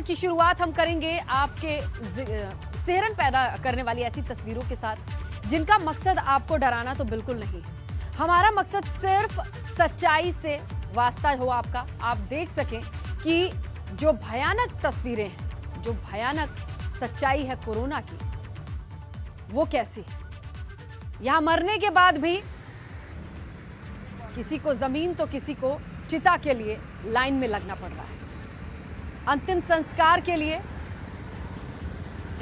की शुरुआत हम करेंगे आपके सेहरन पैदा करने वाली ऐसी तस्वीरों के साथ जिनका मकसद आपको डराना तो बिल्कुल नहीं है। हमारा मकसद सिर्फ सच्चाई से वास्ता हो आपका, आप देख सकें कि जो भयानक तस्वीरें हैं, जो भयानक सच्चाई है कोरोना की, वो कैसी है। यहां मरने के बाद भी किसी को जमीन तो किसी को चिता के लिए लाइन में लगना पड़ रहा है, अंतिम संस्कार के लिए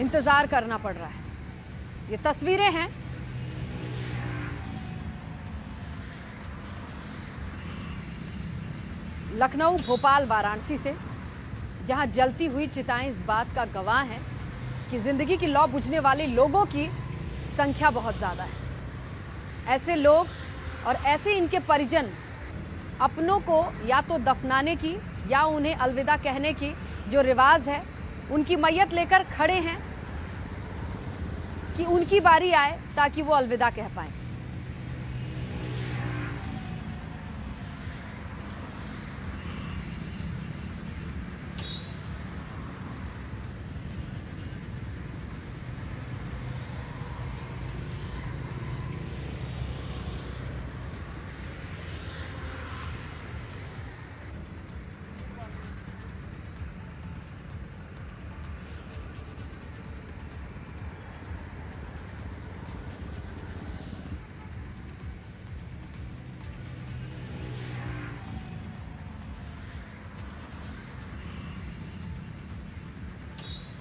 इंतजार करना पड़ रहा है। ये तस्वीरें हैं लखनऊ, भोपाल, वाराणसी से, जहां जलती हुई चिताएं इस बात का गवाह हैं कि जिंदगी की लौ बुझने वाले लोगों की संख्या बहुत ज्यादा है। ऐसे लोग और ऐसे इनके परिजन अपनों को या तो दफनाने की या उन्हें अलविदा कहने की जो रिवाज है, उनकी मैयत लेकर खड़े हैं कि उनकी बारी आए ताकि वो अलविदा कह पाएं।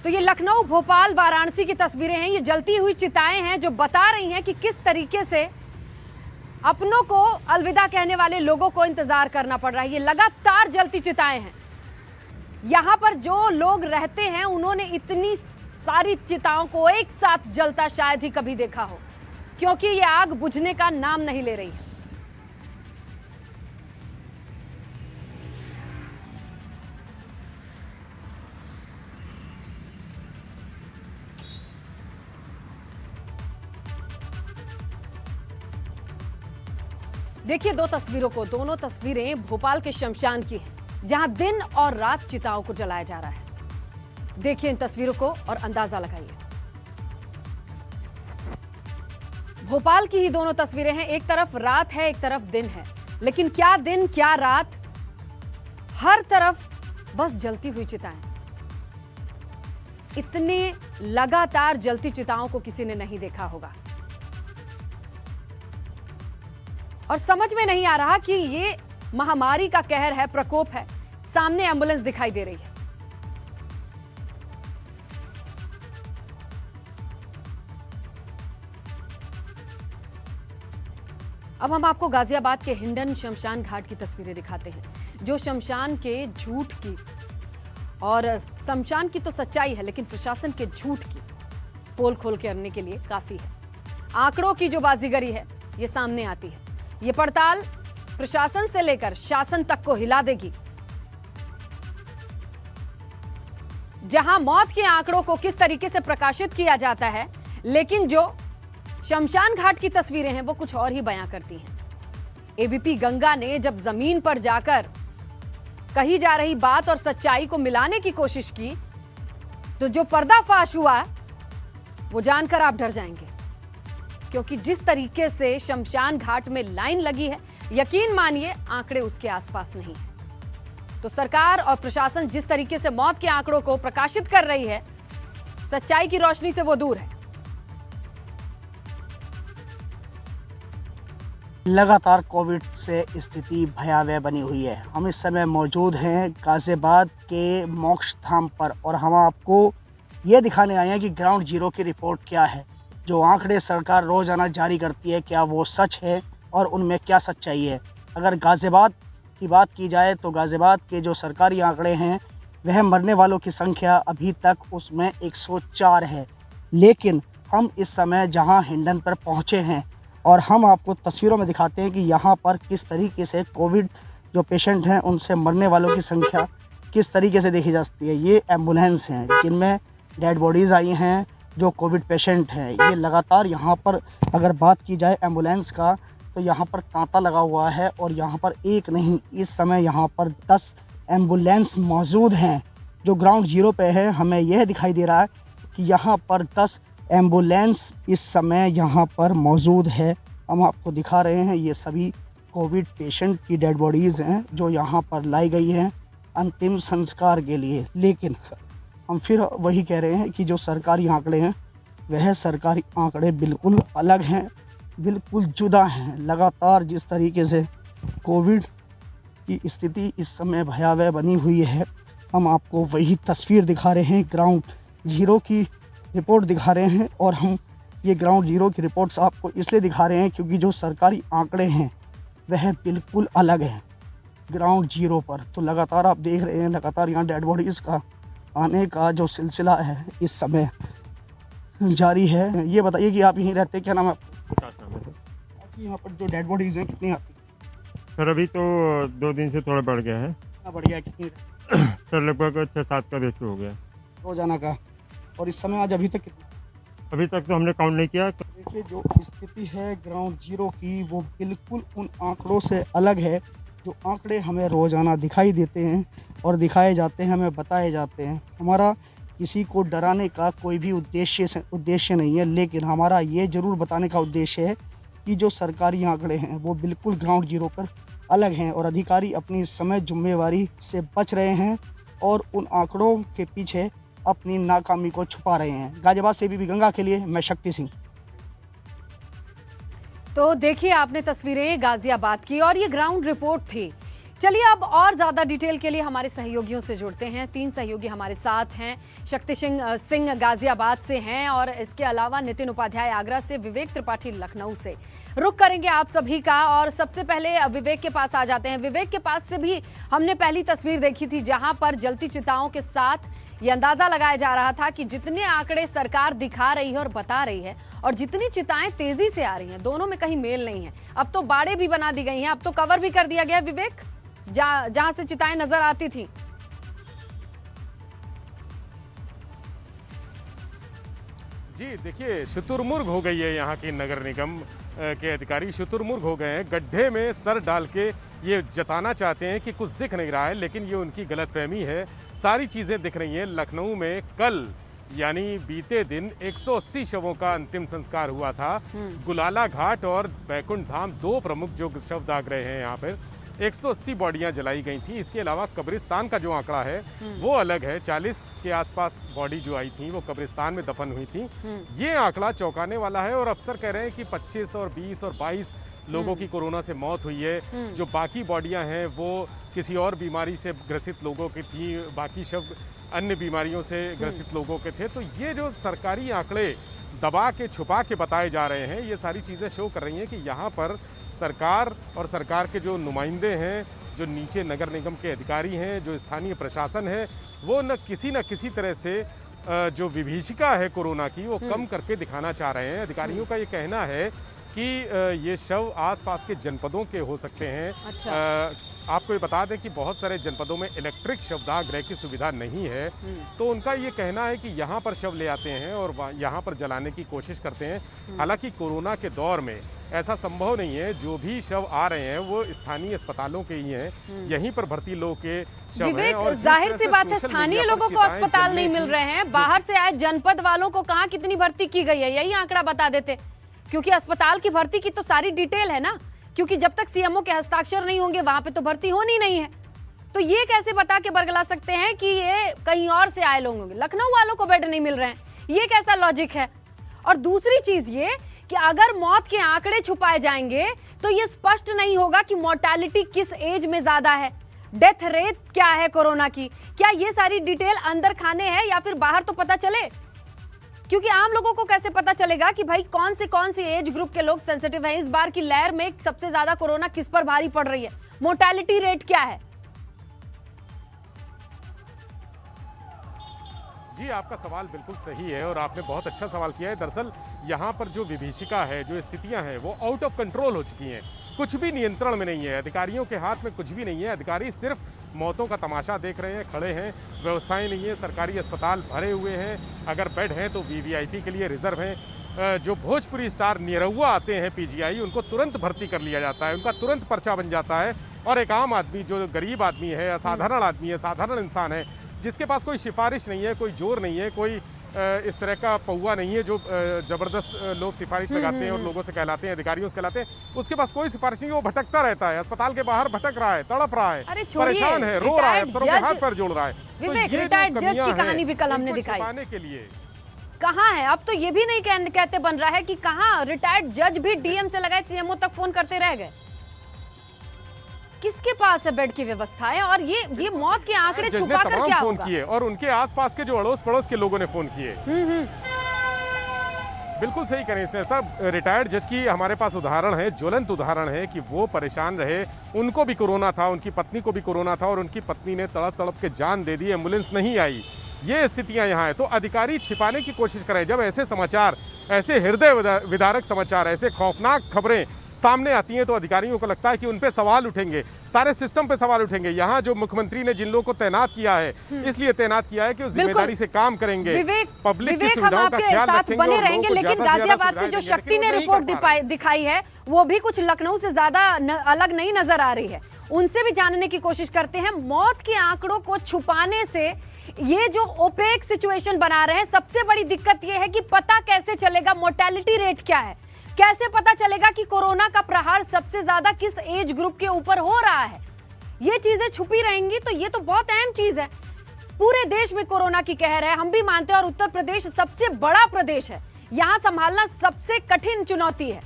तो ये लखनऊ, भोपाल, वाराणसी की तस्वीरें हैं। ये जलती हुई चिताएं हैं जो बता रही हैं कि किस तरीके से अपनों को अलविदा कहने वाले लोगों को इंतजार करना पड़ रहा है। ये लगातार जलती चिताएं हैं। यहां पर जो लोग रहते हैं उन्होंने इतनी सारी चिताओं को एक साथ जलता शायद ही कभी देखा हो, क्योंकि ये आग बुझने का नाम नहीं ले रही है। देखिए दो तस्वीरों को, दोनों तस्वीरें भोपाल के शमशान की हैं, जहां दिन और रात चिताओं को जलाया जा रहा है। देखिए इन तस्वीरों को और अंदाजा लगाइए। भोपाल की ही दोनों तस्वीरें हैं, एक तरफ रात है, एक तरफ दिन है, लेकिन क्या दिन क्या रात, हर तरफ बस जलती हुई चिताएं। इतने लगातार जलती चिताओं को किसी ने नहीं देखा होगा और समझ में नहीं आ रहा कि ये महामारी का कहर है, प्रकोप है। सामने एम्बुलेंस दिखाई दे रही है। अब हम आपको गाजियाबाद के हिंडन शमशान घाट की तस्वीरें दिखाते हैं, जो शमशान के झूठ की और शमशान की तो सच्चाई है, लेकिन प्रशासन के झूठ की पोल खोल करने के लिए काफी है। आंकड़ों की जो बाजीगरी है ये सामने आती है। ये पड़ताल प्रशासन से लेकर शासन तक को हिला देगी। जहां मौत के आंकड़ों को किस तरीके से प्रकाशित किया जाता है, लेकिन जो शमशान घाट की तस्वीरें हैं वो कुछ और ही बयां करती हैं। एबीपी गंगा ने जब जमीन पर जाकर कही जा रही बात और सच्चाई को मिलाने की कोशिश की, तो जो पर्दाफाश हुआ वो जानकर आप डर जाएंगे, क्योंकि जिस तरीके से शमशान घाट में लाइन लगी है, यकीन मानिए आंकड़े उसके आसपास नहीं है। तो सरकार और प्रशासन जिस तरीके से मौत के आंकड़ों को प्रकाशित कर रही है, सच्चाई की रोशनी से वो दूर है। लगातार कोविड से स्थिति भयावह बनी हुई है। हम इस समय मौजूद हैं गाजियाबाद के मोक्ष धाम पर और हम आपको ये दिखाने आए हैं कि ग्राउंड जीरो की रिपोर्ट क्या है। जो आंकड़े सरकार रोजाना जारी करती है, क्या वो सच है और उनमें क्या सच्चाई है। अगर गाजियाबाद की बात की जाए तो गाजियाबाद के जो सरकारी आंकड़े हैं वह मरने वालों की संख्या अभी तक उसमें 104 है। लेकिन हम इस समय जहां हिंडन पर पहुंचे हैं और हम आपको तस्वीरों में दिखाते हैं कि यहाँ पर किस तरीके से कोविड जो पेशेंट हैं उनसे मरने वालों की संख्या किस तरीके से देखी जा सकती है। ये एम्बुलेंस हैं जिनमें डेड बॉडीज़ आई हैं जो कोविड पेशेंट हैं। ये लगातार यहाँ पर अगर बात की जाए एम्बुलेंस का तो यहाँ पर तांता लगा हुआ है और यहाँ पर एक नहीं, इस समय यहाँ पर 10 एम्बुलेंस मौजूद हैं जो ग्राउंड जीरो पे है हमें यह दिखाई दे रहा है कि यहाँ पर 10 एम्बुलेंस इस समय यहाँ पर मौजूद है। हम आपको दिखा रहे हैं, ये सभी कोविड पेशेंट की डेड बॉडीज़ हैं जो यहाँ पर लाई गई हैं अंतिम संस्कार के लिए। लेकिन हम फिर वही कह रहे हैं कि जो सरकारी आंकड़े हैं वह सरकारी आंकड़े बिल्कुल अलग हैं, बिल्कुल जुदा हैं। लगातार जिस तरीके से कोविड की स्थिति इस समय भयावह बनी हुई है, हम आपको वही तस्वीर दिखा रहे हैं, ग्राउंड जीरो की रिपोर्ट दिखा रहे हैं। और हम ये ग्राउंड जीरो की रिपोर्ट्स आपको इसलिए दिखा रहे हैं क्योंकि जो सरकारी आंकड़े हैं वह बिल्कुल अलग हैं ग्राउंड जीरो पर। तो लगातार आप देख रहे हैं, लगातार यहाँ डेड बॉडीज़ का आने का जो सिलसिला है इस समय जारी है। ये बताइए कि आप यहीं रहते हैं, क्या नाम है आपकी? यहाँ पर जो डेड बॉडीज़ हैं कितनी आती हैं? सर अभी तो 2 दिन से थोड़ा बढ़ गया है। कितना बढ़िया है, कितनी सर लगभग 6-7 का रेशो हो गया रोजाना का? और इस समय आज अभी तक कितनी? अभी तक तो हमने काउंट नहीं किया। देखिए जो स्थिति है ग्राउंड जीरो की वो बिल्कुल उन आंकड़ों से अलग है जो आंकड़े हमें रोज़ाना दिखाई देते हैं और दिखाए जाते हैं, हमें बताए जाते हैं। हमारा किसी को डराने का कोई भी उद्देश्य नहीं है, लेकिन हमारा ये ज़रूर बताने का उद्देश्य है कि जो सरकारी आंकड़े हैं वो बिल्कुल ग्राउंड जीरो पर अलग हैं और अधिकारी अपनी समय जिम्मेवारी से बच रहे हैं और उन आंकड़ों के पीछे अपनी नाकामी को छुपा रहे हैं। गाजियाबाद से एबीपी गंगा के लिए मैं शक्ति सिंह। तो देखिए आपने तस्वीरें गाजियाबाद की और ये ग्राउंड रिपोर्ट थी। चलिए अब और ज़्यादा डिटेल के लिए हमारे सहयोगियों से जुड़ते हैं। 3 सहयोगी हमारे साथ हैं। शक्ति सिंह गाजियाबाद से हैं और इसके अलावा नितिन उपाध्याय आगरा से, विवेक त्रिपाठी लखनऊ से। रुक करेंगे आप सभी का और सबसे पहले विवेक के पास आ जाते हैं। विवेक के पास से भी हमने पहली तस्वीर देखी थी जहां पर जलती चिताओं के साथ ये अंदाजा लगाया जा रहा था कि जितने आंकड़े सरकार दिखा रही है और बता रही है और जितनी चिताएं तेजी से आ रही हैं, दोनों में कहीं मेल नहीं है। अब तो बाड़े भी बना दी गई हैं, अब तो कवर भी कर दिया गया है विवेक, जहां से चिताएं नजर आती थी। जी देखिए, शुतुरमुर्ग हो गई है यहाँ की नगर निगम के अधिकारी, शुतुरमुर्ग हो गए हैं। गड्ढे में सर डाल के ये जताना चाहते हैं कि कुछ दिख नहीं रहा है, लेकिन ये उनकी गलतफहमी है। सारी चीज़ें दिख रही हैं। लखनऊ में कल यानी बीते दिन 180 शवों का अंतिम संस्कार हुआ था। गुलाला घाट और बैकुंठ धाम 2 प्रमुख जो शव दाग रहे हैं यहाँ पर 180 बॉडियां जलाई गई थी। इसके अलावा कब्रिस्तान का जो आंकड़ा है वो अलग है। 40 के आसपास बॉडी जो आई थी वो कब्रिस्तान में दफन हुई थी। ये आंकड़ा चौंकाने वाला है और अफसर कह रहे हैं कि 25 और 20 और 22 लोगों की कोरोना से मौत हुई है। जो बाकी बॉडियां हैं वो किसी और बीमारी से ग्रसित लोगों की थी, बाकी शव अन्य बीमारियों से ग्रसित लोगों के थे। तो ये जो सरकारी आंकड़े दबा के छुपा के बताए जा रहे हैं, ये सारी चीज़ें शो कर रही हैं कि यहाँ पर सरकार और सरकार के जो नुमाइंदे हैं, जो नीचे नगर निगम के अधिकारी हैं, जो स्थानीय प्रशासन है, वो न किसी तरह से जो विभीषिका है कोरोना की वो कम करके दिखाना चाह रहे हैं। अधिकारियों का ये कहना है कि ये शव आसपास के जनपदों के हो सकते हैं। अच्छा। आपको ये बता दें कि बहुत सारे जनपदों में इलेक्ट्रिक शवदाह गृह की सुविधा नहीं है, तो उनका ये कहना है कि यहाँ पर शव ले आते हैं और यहाँ पर जलाने की कोशिश करते हैं। हालांकि कोरोना के दौर में ऐसा संभव नहीं है। जो भी शव आ रहे हैं वो स्थानीय अस्पतालों के ही हैं, यहीं पर भर्ती लोगों के शव हैं। और जाहिर सी बात है स्थानीय लोगों को अस्पताल नहीं मिल रहे हैं, बाहर से आए जनपद वालों को कहाँ कितनी भर्ती की गई है यही आंकड़ा बता देते, क्योंकि अस्पताल की भर्ती की तो सारी डिटेल है ना, क्योंकि जब तक सीएमओ के हस्ताक्षर नहीं होंगे वहां पे तो भर्ती होनी नहीं है। तो ये कैसे बता के बरगला सकते हैं कि ये कहीं और से आए लोग होंगे, लखनऊ वालों को बेड नहीं मिल रहे हैं, ये कैसा लॉजिक है? और दूसरी चीज ये कि अगर मौत के आंकड़े छुपाए जाएंगे तो ये स्पष्ट नहीं होगा कि मोर्टेलिटी किस एज में ज्यादा है, डेथ रेट क्या है कोरोना की, क्या ये सारी डिटेल अंदर खाने हैं या फिर बाहर तो पता चले? क्योंकि आम लोगों को कैसे पता चलेगा कि भाई कौन सी एज ग्रुप के लोग सेंसिटिव हैं? इस बार की लहर में सबसे ज्यादा कोरोना किस पर भारी पड़ रही है, मोर्टेलिटी रेट क्या है? जी आपका सवाल बिल्कुल सही है और आपने बहुत अच्छा सवाल किया है। दरअसल यहाँ पर जो विभीषिका है, जो स्थितियाँ हैं वो आउट ऑफ कंट्रोल हो चुकी हैं, कुछ भी नियंत्रण में नहीं है। अधिकारियों के हाथ में कुछ भी नहीं है। अधिकारी सिर्फ मौतों का तमाशा देख रहे हैं, खड़े हैं, व्यवस्थाएं नहीं है। सरकारी अस्पताल भरे हुए हैं, अगर बेड हैं तो वीवीआईपी के लिए रिजर्व हैं। जो भोजपुरी स्टार निरहुआ आते हैं पीजीआई, उनको तुरंत भर्ती कर लिया जाता है, उनका तुरंत पर्चा बन जाता है। और एक आम आदमी जो गरीब आदमी है, असाधारण आदमी है, साधारण इंसान है, जिसके पास कोई सिफारिश नहीं है, कोई जोर नहीं है, कोई इस तरह का पौवा नहीं है जो जबरदस्त लोग सिफारिश लगाते हैं और लोगों से कहलाते हैं, अधिकारियों से कहलाते हैं, उसके पास कोई सिफारिश नहीं है। वो भटकता रहता है, अस्पताल के बाहर भटक रहा है, तड़प रहा है, परेशान है, रो रहा है, अफसरों के हाथ पर जोड़ रहा है। तो ये रिटायर्ड जज की कहानी भी कल हमने दिखाई। छुपाने के लिए कहाँ है अब तो ये भी नहीं कहते बन रहा है कि कहाँ रिटायर्ड जज भी डीएम से लगाए सीएमओ तक फोन करते रह गए। किसके पास है बेड की व्यवस्था है? और ये मौत के आंकड़े छुपा कर क्या फोन किए और उनके आसपास के जो अड़ोस पड़ोस के लोगों ने फोन किए। बिल्कुल सही करें इसने। तब रिटायर्ड जज की हमारे पास उदाहरण है, ज्वलंत उदाहरण है कि वो परेशान रहे, उनको भी कोरोना था, उनकी पत्नी को भी कोरोना था और उनकी पत्नी ने तड़प तड़प के जान दे दी, एम्बुलेंस नहीं आई। ये स्थितियां यहाँ है। तो अधिकारी छिपाने की कोशिश करें। जब ऐसे समाचार, ऐसे हृदय विदारक समाचार, ऐसे खौफनाक खबरें सामने आती हैं तो अधिकारियों को लगता है कि उन पे सवाल उठेंगे, सारे सिस्टम पे सवाल उठेंगे। यहाँ जो मुख्यमंत्री ने जिन लोगों को तैनात किया है, इसलिए तैनात किया है कि वो जिम्मेदारी से काम करेंगे, पब्लिक की सुविधाओं का ख्याल रखेंगे बने रहेंगे। लेकिन गाजियाबाद से जो शक्ति ने रिपोर्ट दिखाई है वो भी कुछ लखनऊ से ज्यादा अलग नहीं नजर आ रही है। उनसे भी जानने की कोशिश करते हैं। मौत के आंकड़ों को छुपाने से ये जो ओपेक सिचुएशन बना रहे हैं, सबसे बड़ी दिक्कत ये है कि पता कैसे चलेगा मोर्टेलिटी रेट क्या है, कैसे पता चलेगा कि कोरोना का प्रहार सबसे ज्यादा किस एज ग्रुप के ऊपर हो रहा है। ये चीजें छुपी रहेंगी तो ये तो बहुत अहम चीज है। पूरे देश में कोरोना की कहर है, हम भी मानते हैं, और उत्तर प्रदेश सबसे बड़ा प्रदेश है, यहां संभालना सबसे कठिन चुनौती है।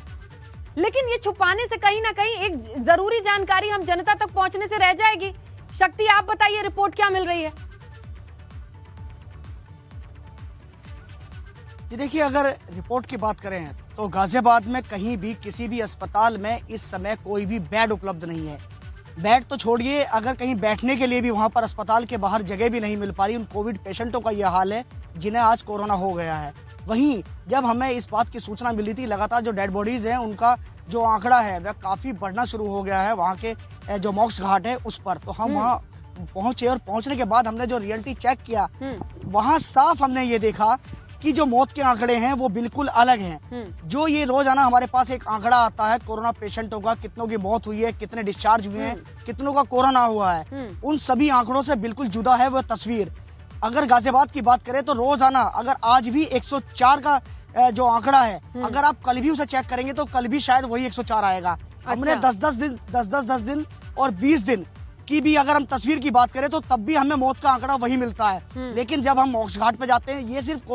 लेकिन ये छुपाने से कहीं ना कहीं एक जरूरी जानकारी हम जनता तक पहुंचने से रह जाएगी। शक्ति, आप बताइए रिपोर्ट क्या मिल रही है? ये देखिए, अगर रिपोर्ट की बात करें तो गाजियाबाद में कहीं भी किसी भी अस्पताल में इस समय कोई भी बेड उपलब्ध नहीं है। बेड तो छोड़िए, अगर कहीं बैठने के लिए भी वहां पर अस्पताल के बाहर जगह भी नहीं मिल पा रही। उन कोविड पेशेंटों का यह हाल है जिन्हें आज कोरोना हो गया है। वहीं जब हमें इस बात की सूचना मिली थी, लगातार जो डेड बॉडीज हैं उनका जो आंकड़ा है वह काफी बढ़ना शुरू हो गया है वहाँ के जो मॉक्स घाट है उस पर। तो हम वहाँ पहुंचे और पहुंचने के बाद हमने जो रियलिटी चेक किया, वहाँ साफ हमने ये देखा कि जो मौत के आंकड़े हैं वो बिल्कुल अलग हैं। जो ये रोजाना हमारे पास एक आंकड़ा आता है कोरोना पेशेंटों का, कितनों की मौत हुई है, कितने डिस्चार्ज हुए हैं, कितनों का कोरोना हुआ है, उन सभी आंकड़ों से बिल्कुल जुदा है वो तस्वीर। अगर गाजियाबाद की बात करें तो रोजाना अगर आज भी 104 का जो आंकड़ा है, अगर आप कल भी उसे चेक करेंगे तो कल भी शायद वही 104 आएगा। हमने 10 दिन और 20 दिन की भी अगर हम तस्वीर की बात करें तो तब भी हमें मौत का आंकड़ा वही मिलता है। लेकिन जब हम मॉक्स घाट पे जाते हैं, ये सिर्फ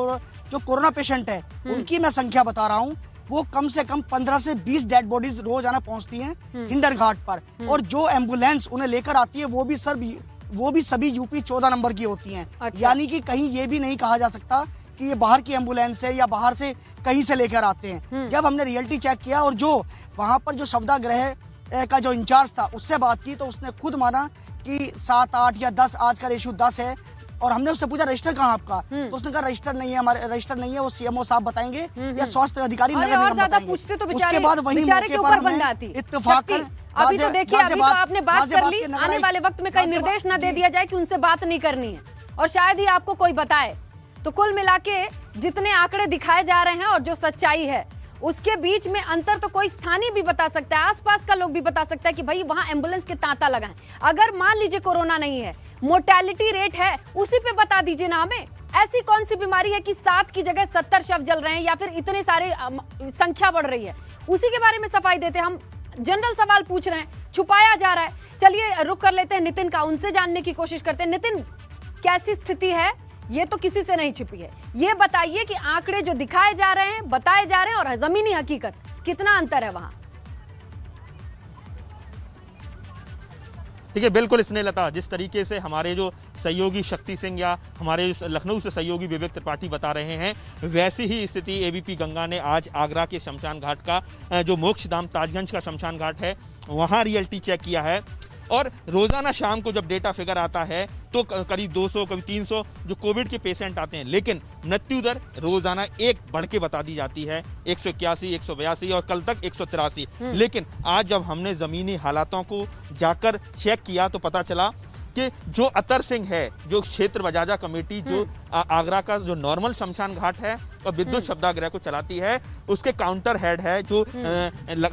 जो कोरोना पेशेंट है उनकी मैं संख्या बता रहा हूँ, वो कम से कम 15 से 20 डेड बॉडीज रोजाना पहुंचती हैं हिंडन घाट पर। और जो एम्बुलेंस उन्हें लेकर आती है वो भी सभी यूपी 14 नंबर की होती हैं। अच्छा। यानी कि कहीं ये भी नहीं कहा जा सकता कि ये बाहर की एम्बुलेंस है या बाहर से कहीं से लेकर आते हैं। जब हमने रियलिटी चेक किया और जो वहां पर जो शवदागृह का जो इंचार्ज था उससे बात की, तो उसने खुद माना कि 7, 8 या 10, आज का रेशियो 10 है। और हमने उससे पूछा रजिस्टर कहाँ आपका, तो उसने कहा रजिस्टर नहीं है, हमारे रजिस्टर नहीं है, वो सीएमओ साहब बताएंगे या स्वास्थ्य अधिकारी नगर निगम बताएंगे। उसके बाद वही मौके पर हमने इत्तेफाक अभी तो देखिए, अभी तो आपने बात कर ली, आने वाले वक्त में कहीं निर्देश न दे दिया जाए कि उनसे बात नहीं करनी है और शायद ही आपको कोई बताए। तो कुल मिला के जितने आंकड़े दिखाए जा रहे हैं और जो सच्चाई है उसके बीच में अंतर तो कोई स्थानीय भी बता सकता है, आसपास का लोग भी बता सकता है कि भाई वहां एम्बुलेंस के तांता लगाएं। अगर मान लीजिए कोरोना नहीं है, मोर्टेलिटी रेट है, उसी पे बता दीजिए ना हमें। ऐसी कौन सी बीमारी है कि 7 की जगह 70 शव जल रहे हैं या फिर इतने सारे संख्या बढ़ रही है, उसी के बारे में सफाई देते। हम जनरल सवाल पूछ रहे हैं, छुपाया जा रहा है। चलिए रुक कर लेते हैं नितिन का, उनसे जानने की कोशिश करते हैं। नितिन, कैसी स्थिति है? ये तो किसी से नहीं छिपी है। ये बताइए कि आंकड़े जो दिखाए जा रहे हैं, बताए जा रहे हैं, और जमीनी हकीकत कितना अंतर है वहां? देखिए, बिल्कुल स्नेहलता, जिस तरीके से हमारे जो सहयोगी शक्ति सिंह या हमारे लखनऊ से सहयोगी विवेक त्रिपाठी बता रहे हैं, वैसी ही स्थिति एबीपी गंगा ने आज आगरा के शमशान घाट का जो मोक्षधाम ताजगंज का शमशान घाट है वहाँ रियलिटी चेक किया है। और रोज़ाना शाम को जब डेटा फिगर आता है तो करीब 200, कभी 300 जो कोविड के पेशेंट आते हैं, लेकिन मृत्यु दर रोज़ाना एक बढ़ के बता दी जाती है, 181, 182 और कल तक 183। लेकिन आज जब हमने ज़मीनी हालातों को जाकर चेक किया तो पता चला कि जो अतर सिंह है, जो क्षेत्र बजाजा कमेटी जो आगरा का जो नॉर्मल शमशान घाट है और विद्युत शवदाह को चलाती है, उसके काउंटर हेड है जो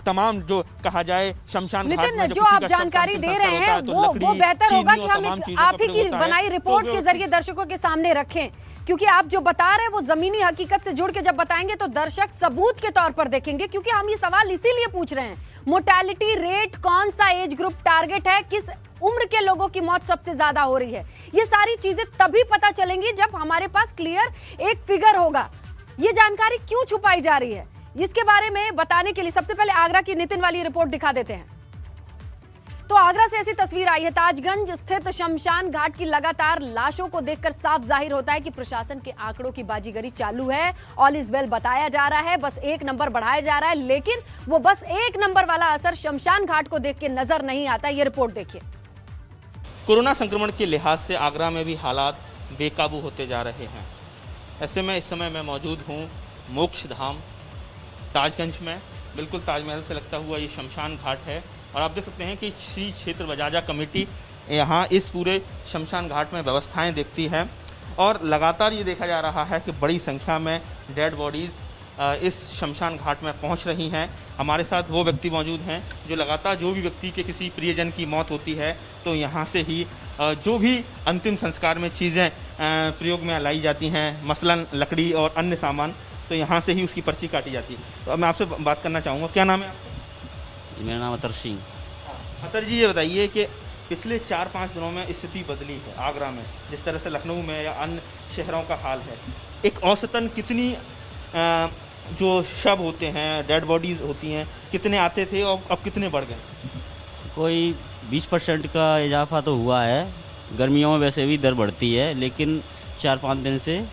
तमाम जो कहा जाए शमशान घाट में जो आप जानकारी दे रहे हैं वो बेहतर होगा कि हम आप ही की बनाई रिपोर्ट के जरिए दर्शकों के सामने रखें, क्योंकि आप जो बता रहे हैं वो जमीनी हकीकत से जुड़ के जब बताएंगे तो दर्शक सबूत के तौर पर देखेंगे। क्योंकि हम ये सवाल इसीलिए पूछ रहे हैं, मोर्टेलिटी रेट कौन सा एज ग्रुप टारगेट है, किस उम्र के लोगों की मौत सबसे ज्यादा हो रही है, ये सारी चीजें तभी पता चलेंगी जब हमारे पास क्लियर एक फिगर होगा। ये जानकारी क्यों छुपाई जा रही है, इसके बारे में बताने के लिए सबसे पहले आगरा की नितिन वाली रिपोर्ट दिखा देते हैं। तो आगरा से ऐसी तस्वीर आई है। ताजगंज स्थित शमशान घाट की लगातार लाशों को देखकर साफ जाहिर होता है कि प्रशासन के आंकड़ों की बाजीगरी चालू है। ऑल इज वेल बताया जा रहा है, बस एक नंबर बढ़ाया जा रहा है, लेकिन वो बस एक नंबर वाला असर शमशान घाट को देख के नजर नहीं आता। ये रिपोर्ट देखिए। कोरोना संक्रमण के लिहाज से आगरा में भी हालात बेकाबू होते जा रहे हैं। ऐसे में इस समय मैं मौजूद हूँ मोक्ष धाम ताजगंज में। बिल्कुल ताजमहल से लगता हुआ ये शमशान घाट है और आप देख सकते हैं कि श्री क्षेत्र बजाजा कमेटी यहाँ इस पूरे शमशान घाट में व्यवस्थाएं देखती है और लगातार ये देखा जा रहा है कि बड़ी संख्या में डेड बॉडीज़ इस शमशान घाट में पहुंच रही हैं। हमारे साथ वो व्यक्ति मौजूद हैं जो लगातार जो भी व्यक्ति के किसी प्रियजन की मौत होती है तो यहाँ से ही जो भी अंतिम संस्कार में चीज़ें प्रयोग में लाई जाती हैं, मसलन लकड़ी और अन्य सामान, तो यहाँ से ही उसकी पर्ची काटी जाती है। तो अब मैं आपसे बात करना चाहूँगा, क्या नाम है आपका? जी मेरा नाम अतर सिंह। अतर जी, ये बताइए कि पिछले 4-5 दिनों में स्थिति बदली है आगरा में, जिस तरह से लखनऊ में या अन्य शहरों का हाल है। एक औसतन कितनी जो शव होते हैं, डेड बॉडीज़ होती हैं, कितने आते थे और अब कितने बढ़ गए? कोई 20% का इजाफा तो हुआ है। गर्मियों में वैसे भी दर बढ़ती है, लेकिन 4-5 दिन से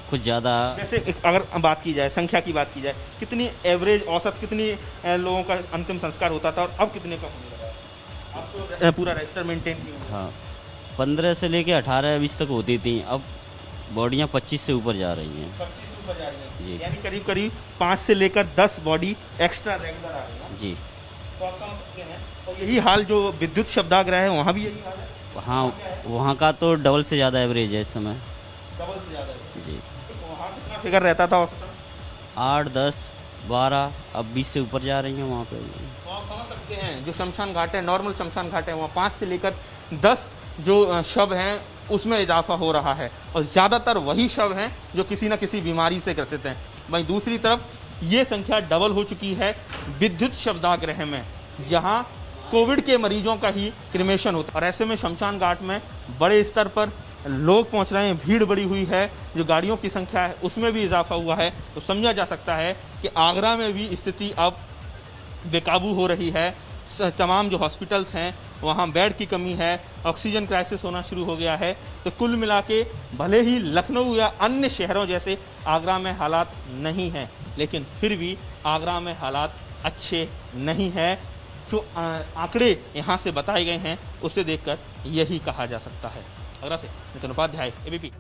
कुछ ज़्यादा। वैसे अगर बात की जाए, संख्या की बात की जाए, कितनी एवरेज औसत कितनी लोगों का अंतिम संस्कार होता था और अब कितने का होने लगा है? अब तो पूरा रजिस्टर मेंटेन किया। हाँ, 15 से लेके 18-20 तक होती थी, अब बॉडियाँ 25 से ऊपर जा रही हैं। 25 से ऊपर जा रही हैं जी। यानी करीब करीब 5 से लेकर 10 बॉडी एक्स्ट्रा रेगुलर आ रही है जी। तो आप समझ सकते हैं। और यही हाल जो विद्युत शवदाह है वहाँ भी यही हाल है? हाँ, वहाँ का तो डबल से ज़्यादा एवरेज है इस समय। डबल से ज़्यादा है जी। तो वहाँ कितना फिगर रहता था औसतन? 8, 10, 12, अब 20 से ऊपर जा रही हैं वहाँ पे। तो आप समझ सकते हैं जो शमशान घाट है, नॉर्मल शमशान घाट है, वहाँ 5 से लेकर 10 जो शव हैं उसमें इजाफा हो रहा है और ज़्यादातर वही शव हैं जो किसी न किसी बीमारी से ग्रसित हैं। वहीं दूसरी तरफ ये संख्या डबल हो चुकी है विद्युत शवदाह में, जहाँ कोविड के मरीजों का ही क्रिमेशन होता है। और ऐसे में शमशान घाट में बड़े स्तर पर लोग पहुंच रहे हैं, भीड़ बढ़ी हुई है, जो गाड़ियों की संख्या है उसमें भी इजाफा हुआ है। तो समझा जा सकता है कि आगरा में भी स्थिति अब बेकाबू हो रही है। तमाम जो हॉस्पिटल्स हैं वहाँ बेड की कमी है, ऑक्सीजन क्राइसिस होना शुरू हो गया है। तो कुल मिला के भले ही लखनऊ या अन्य शहरों जैसे आगरा में हालात नहीं हैं, लेकिन फिर भी आगरा में हालात अच्छे नहीं हैं। जो आंकड़े यहाँ से बताए गए हैं उसे देखकर यही कहा जा सकता है। आगरा से नितिन उपाध्याय, एबीपी।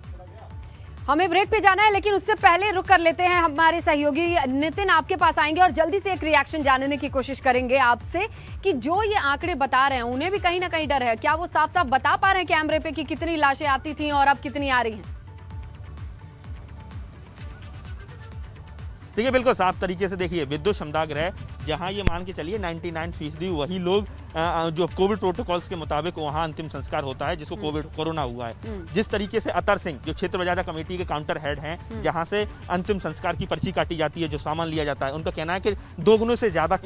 हमें ब्रेक पे जाना है, लेकिन उससे पहले रुक कर लेते हैं। हमारे सहयोगी नितिन आपके पास आएंगे और जल्दी से एक रिएक्शन जानने की कोशिश करेंगे आपसे कि जो ये आंकड़े बता रहे हैं उन्हें भी कहीं ना कहीं डर है। क्या वो साफ साफ बता पा रहे हैं कैमरे पे कि कितनी लाशें आती थी और अब कितनी आ रही हैं? देखिए, बिल्कुल साफ तरीके से देखिए, विद्युत शवदाह जहाँ ये मान के चलिए 99% वही लोग जो कोविड प्रोटोकॉल्स के मुताबिक वहाँ अंतिम संस्कार होता है जिसको कोरोना हुआ है। जिस तरीके से अतर सिंह जो क्षेत्र बजाजा कमेटी के काउंटर हेड हैं, जहाँ से अंतिम संस्कार की पर्ची काटी जाती है, जो सामान लिया जाता है, उनका कहना है कि 2 गुने से ज़्यादा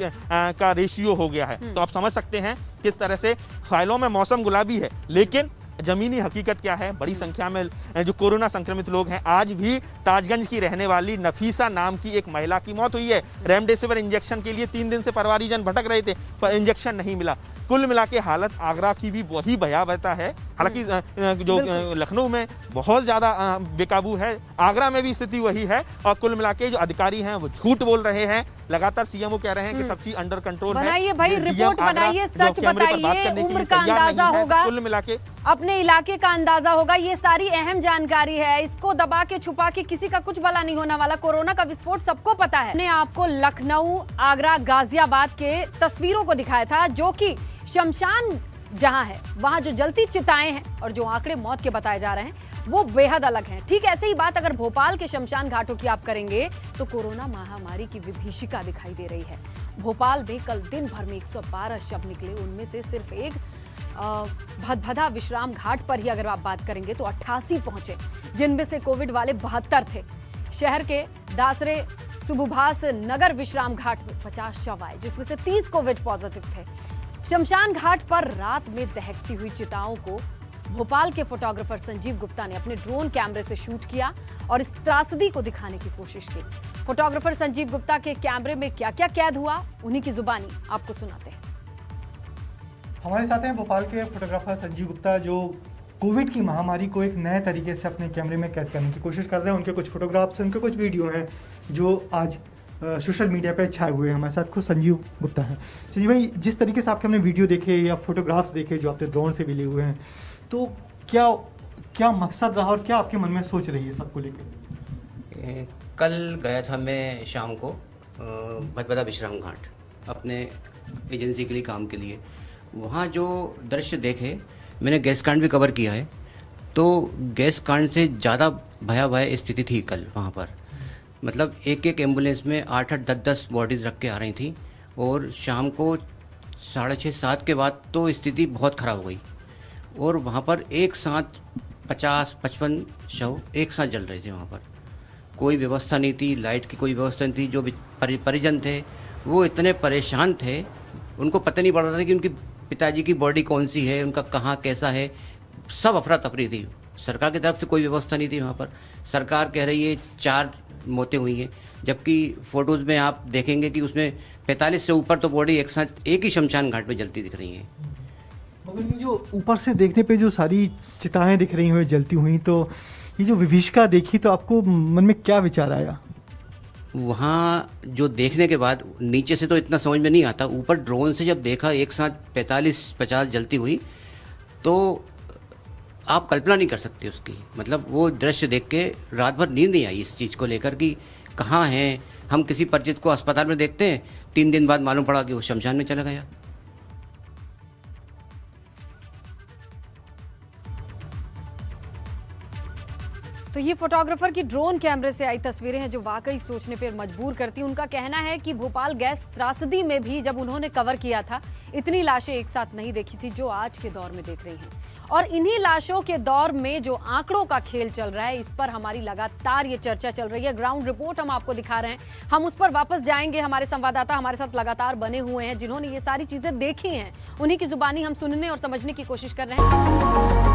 का रेशियो हो गया है। तो आप समझ सकते हैं किस तरह से फाइलों में मौसम गुलाबी है, लेकिन जमीनी हकीकत क्या है। बड़ी संख्या में जो कोरोना संक्रमित लोग हैं, आज भी ताजगंज की रहने वाली नफीसा नाम की एक महिला की मौत हुई है। रेमडेसिविर इंजेक्शन के लिए 3 दिन से परिवारीजन भटक रहे थे पर इंजेक्शन नहीं मिला। कुल मिला के हालत आगरा की भी वही भयावहता है। हालांकि जो लखनऊ में बहुत ज़्यादा बेकाबू है, आगरा में भी स्थिति वही है। और कुल मिला के जो अधिकारी हैं वो झूठ बोल रहे हैं। लगातार सीएमओ कह रहे हैं कि सब चीज अंडर कंट्रोल है। बनाइए भाई, रिपोर्ट बनाइए, सच बताइए, उम्र का अंदाजा होगा, कुल मिला के अपने इलाके का अंदाजा होगा। ये सारी अहम जानकारी है, इसको दबा के छुपा के किसी का कुछ भला नहीं होने वाला। कोरोना का विस्फोट सबको पता है। मैंने आपको लखनऊ, आगरा, गाजियाबाद के तस्वीरों को दिखाया था जो कि शमशान जहां है वहां जो जलती चिताएं हैं और जो आंकड़े मौत के बताए जा रहे हैं वो बेहद अलग हैं। ठीक ऐसे ही बात अगर भोपाल के शमशान घाटों की आप करेंगे तो कोरोना महामारी की विभीषिका दिखाई दे रही है। भोपाल में कल दिन भर में 112 शव निकले, उनमें से सिर्फ एक भदभदा विश्राम घाट पर ही अगर आप बात करेंगे तो 88 पहुंचे, जिनमें से कोविड वाले 72 थे। शहर के दासरे सुबुभास नगर विश्राम घाट में 50 शव आए, जिसमें से 30 कोविड पॉजिटिव थे। शमशान घाट पर रात में दहकती हुई चिताओं को भोपाल के फोटोग्राफर संजीव गुप्ता ने अपने ड्रोन कैमरे से शूट किया और इस त्रासदी को दिखाने की कोशिश की। फोटोग्राफर संजीव गुप्ता के कैमरे में क्या क्या कैद हुआ, उन्हीं की जुबानी आपको सुनाते हैं। हमारे साथ हैं भोपाल के फोटोग्राफर संजीव गुप्ता, जो कोविड की महामारी को एक नए तरीके से अपने कैमरे में कैद करने की कोशिश कर रहे हैं। उनके कुछ फोटोग्राफ्स हैं, उनके कुछ वीडियो हैं जो आज सोशल मीडिया पे छाए हुए हैं। हमारे साथ खुद संजीव गुप्ता हैं। संजीव भाई, जिस तरीके से आपके हमने वीडियो देखे या फोटोग्राफ्स देखे जो आपने ड्रोन से भी लिए हुए हैं, तो क्या मकसद रहा और क्या आपके मन में सोच रही है सबको लेकर? कल गया था मैं शाम को भदभदा विश्राम घाट अपने एजेंसी के लिए, काम के लिए। वहाँ जो दृश्य देखे, मैंने गैस कांड भी कवर किया है, तो गैस कांड से ज़्यादा भयावह स्थिति थी कल वहाँ पर। मतलब एक एक एम्बुलेंस में 8-8, 10-10 बॉडीज़ रख के आ रही थी, और शाम को 6:30-7 के बाद तो स्थिति बहुत ख़राब हो गई, और वहाँ पर एक साथ 50-55 शव एक साथ जल रहे थे। वहाँ पर कोई व्यवस्था नहीं थी, लाइट की कोई व्यवस्था नहीं थी। जो परिजन थे वो इतने परेशान थे, उनको पता नहीं पड़ रहा था कि उनकी पिताजी की बॉडी कौन सी है, उनका कहाँ कैसा है, सब अफरा तफरी थी। सरकार की तरफ से कोई व्यवस्था नहीं थी वहाँ पर। सरकार कह रही है 4 मौतें हुई हैं, जबकि फ़ोटोज़ में आप देखेंगे कि उसमें 45 से ऊपर तो बॉडी एक साथ एक ही शमशान घाट में जलती दिख रही हैं। मगर ये जो ऊपर से देखने पे जो सारी चिताएं दिख रही हुई जलती हुई, तो ये जो विभीषिका देखी तो आपको मन में क्या विचार आया? वहाँ जो देखने के बाद नीचे से तो इतना समझ में नहीं आता, ऊपर ड्रोन से जब देखा एक साथ 45-50 जलती हुई, तो आप कल्पना नहीं कर सकते उसकी। मतलब वो दृश्य देख के रात भर नींद नहीं आई इस चीज़ को लेकर कि कहाँ हैं हम। किसी परिचित को अस्पताल में देखते हैं, 3 दिन बाद मालूम पड़ा कि वो शमशान में चला गया। तो ये फोटोग्राफर की ड्रोन कैमरे से आई तस्वीरें हैं जो वाकई सोचने पर मजबूर करती हैं। उनका कहना है कि भोपाल गैस त्रासदी में भी जब उन्होंने कवर किया था, इतनी लाशें एक साथ नहीं देखी थी जो आज के दौर में देख रही हैं। और इन्हीं लाशों के दौर में जो आंकड़ों का खेल चल रहा है, इस पर हमारी लगातार ये चर्चा चल रही है। ग्राउंड रिपोर्ट हम आपको दिखा रहे हैं, हम उस पर वापस जाएंगे। हमारे संवाददाता हमारे साथ लगातार बने हुए हैं, जिन्होंने ये सारी चीजें देखी हैं, उन्हीं की जुबानी हम सुनने और समझने की कोशिश कर रहे हैं।